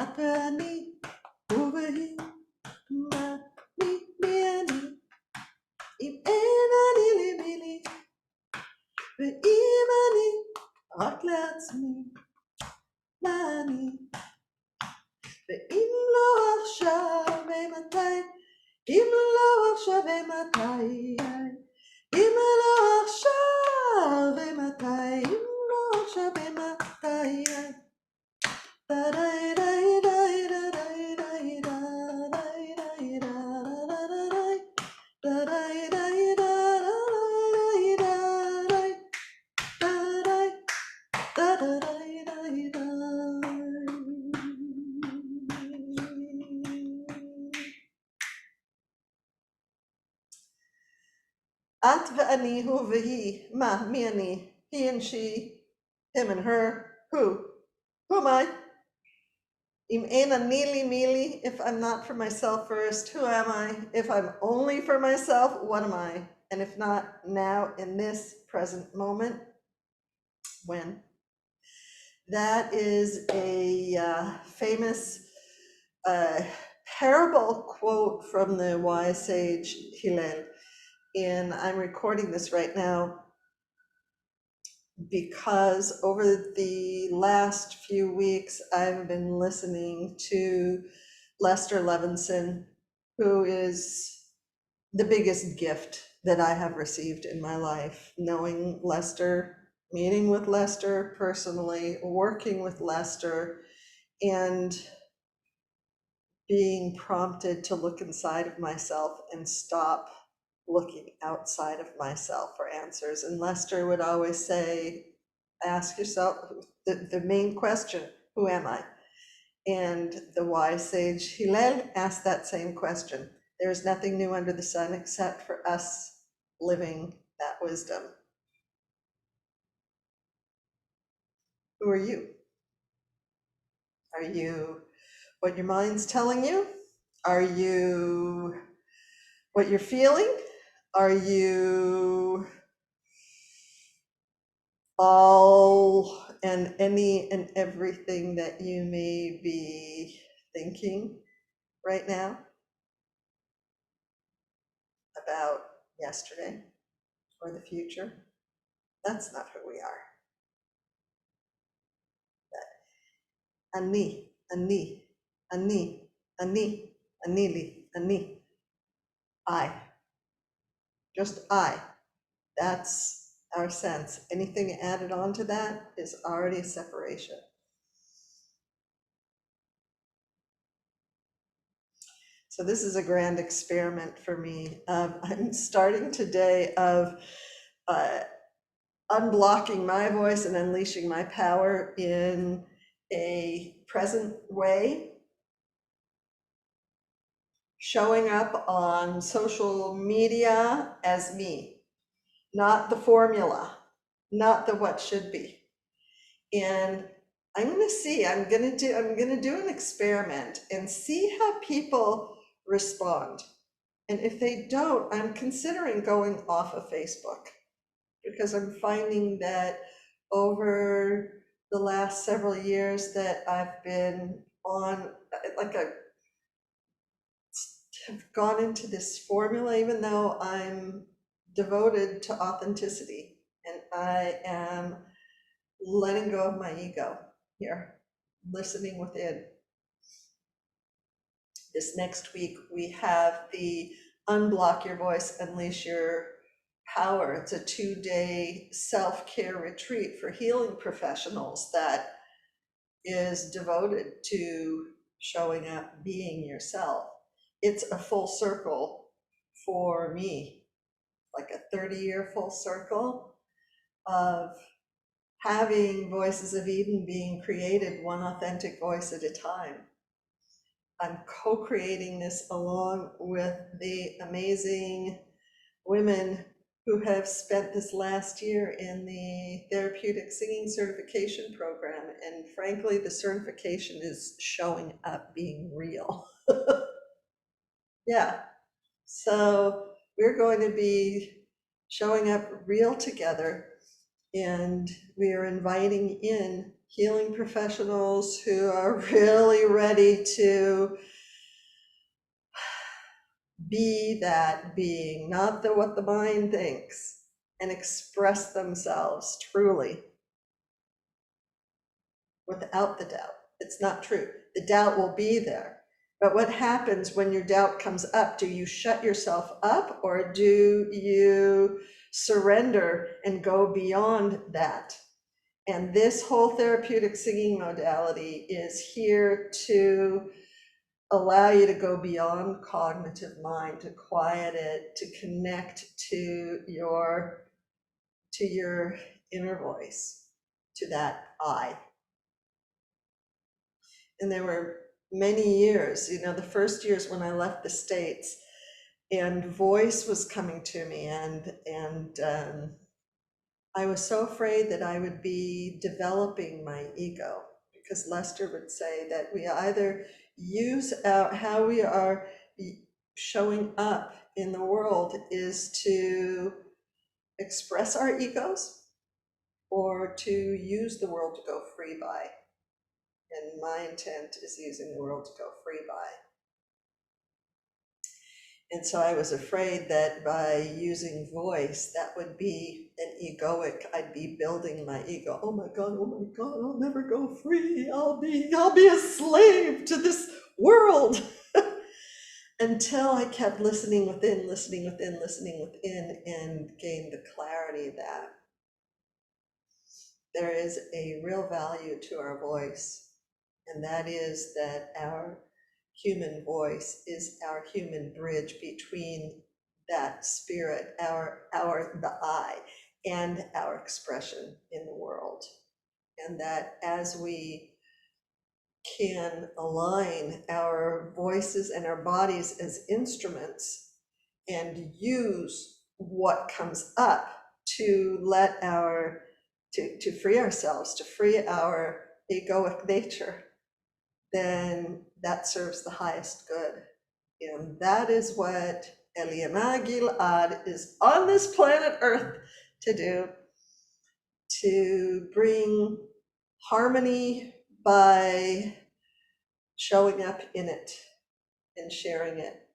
את ואני, הוא והיא, מה, מי אני, אם אין אני לי מי לי, ואם אני רק לעצמי, מה אני, ואם לא עכשיו ומתי, אם לא עכשיו ומתי, אם לא עכשיו ומתי, אם לא עכשיו ומתי, את ואני, הוא והיא, מה, מי אני, he and she, him and her, who am I? Im ein ani li mi li, if I'm not for myself first, who am I? If I'm only for myself, what am I? And if not now in this present moment, when? That is a famous parable quote from the wise sage Hillel. And I'm recording this right now because over the last few weeks, I've been listening to Lester Levinson, who is the biggest gift that I have received in my life. Knowing Lester, meeting with Lester personally, working with Lester, and being prompted to look inside of myself and stop looking outside of myself for answers. And Lester would always say, ask yourself the main question, who am I? And the wise sage Hillel asked that same question. There is nothing new under the sun except for us living that wisdom. Who are you? Are you what your mind's telling you? Are you what you're feeling? Are you all and any and everything that you may be thinking right now about yesterday or the future? That's not who we are. Ani, ani, ani, ani, anili, ani. I. Just I. That's our sense. Anything added on to that is already a separation. So this is a grand experiment for me. I'm starting today of unblocking my voice and unleashing my power in a present way, showing up on social media as me, not the formula, not the what should be. And I'm going to see, I'm going to do an experiment and see how people respond. And if they don't, I'm considering going off of Facebook, because I'm finding that over the last several years that I've been on, like I have gone into this formula, even though I'm devoted to authenticity and I am letting go of my ego here, listening within. This next week, we have the Unblock Your Voice, Unleash Your Power. It's a 2-day self-care retreat for healing professionals that is devoted to showing up, being yourself. It's a full circle for me, like a 30-year full circle of having Voices of Eden being created one authentic voice at a time. I'm co-creating this along with the amazing women who have spent this last year in the therapeutic singing certification program. And frankly, the certification is showing up being real. Yeah. So we're going to be showing up real together, and we are inviting in healing professionals who are really ready to be that being, not what the mind thinks, and express themselves truly without the doubt. It's not true. The doubt will be there. But what happens when your doubt comes up? Do you shut yourself up, or do you surrender and go beyond that? And this whole therapeutic singing modality is here to allow you to go beyond cognitive mind, to quiet it, to connect to your inner voice, to that I. And there were many years, the first years when I left the States, and voice was coming to me, and I was so afraid that I would be developing my ego, because Lester would say that we either use how we are showing up in the world is to express our egos or to use the world to go free by. And my intent is using the world to go free by. And so I was afraid that by using voice, that would be an egoic, I'd be building my ego. Oh my God, I'll never go free. I'll be a slave to this world. Until I kept listening within, and gained the clarity that there is a real value to our voice. And that is that our human voice is our human bridge between that spirit, the I, and our expression in the world. And that as we can align our voices and our bodies as instruments and use what comes up to let to free ourselves, to free our egoic nature, then that serves the highest good. And that is what Eliana Gilad is on this planet Earth to do, to bring harmony by showing up in it and sharing it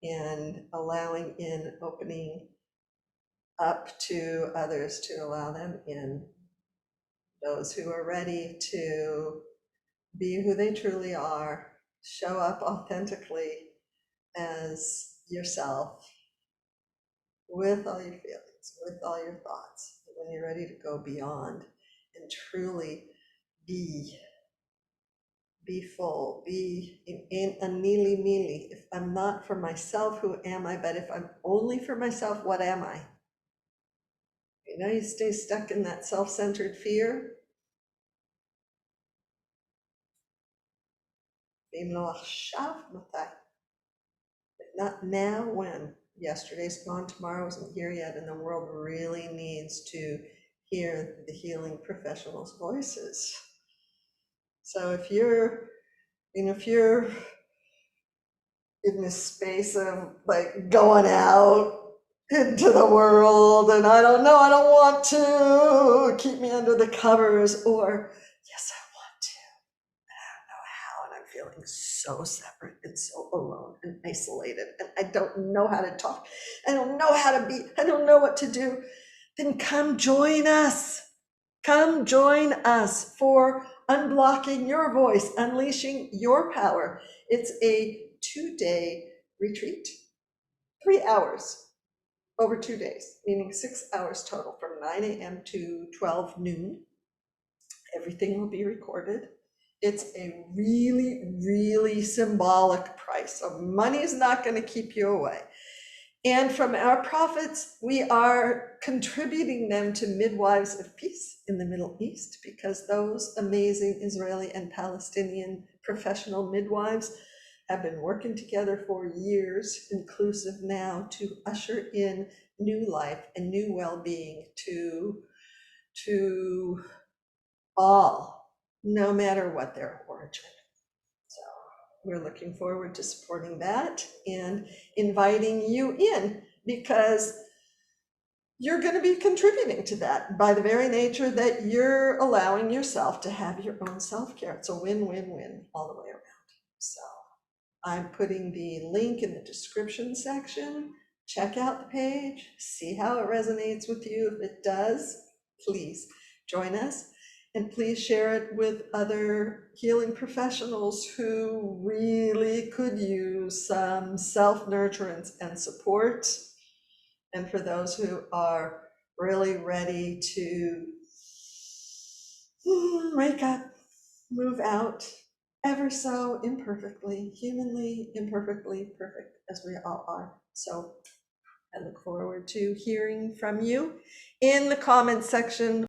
and allowing in, opening up to others to allow them in, those who are ready to be who they truly are, show up authentically as yourself with all your feelings, with all your thoughts. When you're ready to go beyond and truly be full, be in a nili mili. If I'm not for myself, who am I? But if I'm only for myself, what am I? You stay stuck in that self-centered fear. If not now, when? Yesterday's gone, tomorrow isn't here yet, and the world really needs to hear the healing professionals' voices. So if you're in this space of like going out into the world and I don't want to, keep me under the covers, or yes, I want to, but I don't know how, and I'm feeling so separate and so alone and isolated, and I don't know how to talk, I don't know how to be, I don't know what to do, then come join us. Come join us for Unblocking Your Voice, Unleashing Your Power. It's a 2-day retreat, 3 hours over 2 days, meaning 6 hours total from 9 a.m. to 12 noon. Everything will be recorded. It's a really, really symbolic price. So money is not going to keep you away. And from our profits, we are contributing them to Midwives of Peace in the Middle East, because those amazing Israeli and Palestinian professional midwives have been working together for years, inclusive now, to usher in new life and new well-being to all, no matter what their origin. So we're looking forward to supporting that and inviting you in, because you're going to be contributing to that by the very nature that you're allowing yourself to have your own self-care. It's a win-win-win all the way around. So I'm putting the link in the description section. Check out the page, see how it resonates with you. If it does, please join us. And please share it with other healing professionals who really could use some self-nurturance and support. And for those who are really ready to wake up, move out, ever so imperfectly, humanly imperfectly perfect as we all are. So I look forward to hearing from you in the comments section